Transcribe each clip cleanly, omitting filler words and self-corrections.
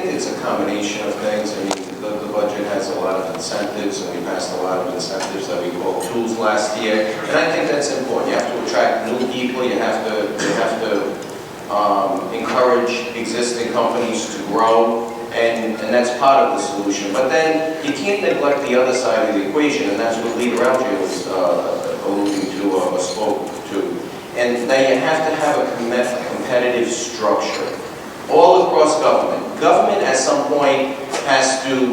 think it's a combination of things. I mean, the budget has a lot of incentives, and we passed a lot of incentives that we call tools last year, and I think that's important. You have to attract new people. You have to encourage existing companies to grow, and that's part of the solution. But then you can't neglect the other side of the equation, and that's what Leader Algier was alluding to or spoke to. And now you have to have a competitive structure all across government. Government at some point has to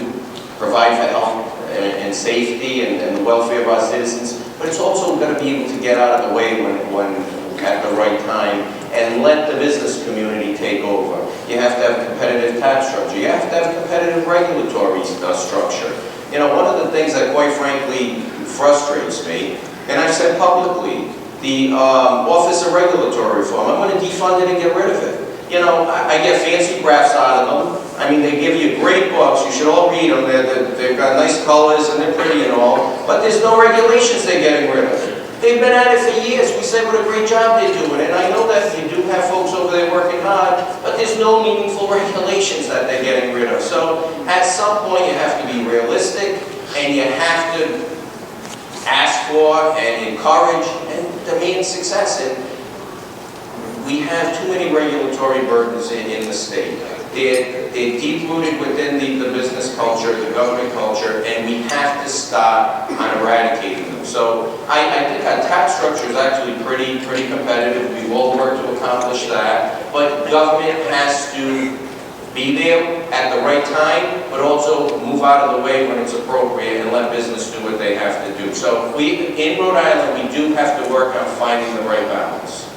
provide for health and safety and the welfare of our citizens, but it's also got to be able to get out of the way when at the right time and let the business community take over. You have to have competitive tax structure. You have to have competitive regulatory structure. You know, one of the things that quite frankly frustrates me, and I've said publicly, the Office of Regulatory Reform, I'm going to defund it and get rid of it. You know, I get fancy graphs out of them. I mean, they give you great books. You should all read them. They've got nice colors and they're pretty and all. But there's no regulations they're getting rid of. They've been at it for years. We say what a great job they're doing. And I know that you do have folks over there working hard, but there's no meaningful regulations that they're getting rid of. So at some point you have to be realistic and you have to ask for and encourage and demand success. And we have too many regulatory burdens in the state. They're deep-rooted within the business culture, the government culture, and we have to start on eradicating them. So I think our tax structure is actually pretty competitive. We've all worked to accomplish that. But government has to be there at the right time, but also move out of the way when it's appropriate and let business do what they have to do. So in Rhode Island, we do have to work on finding the right balance.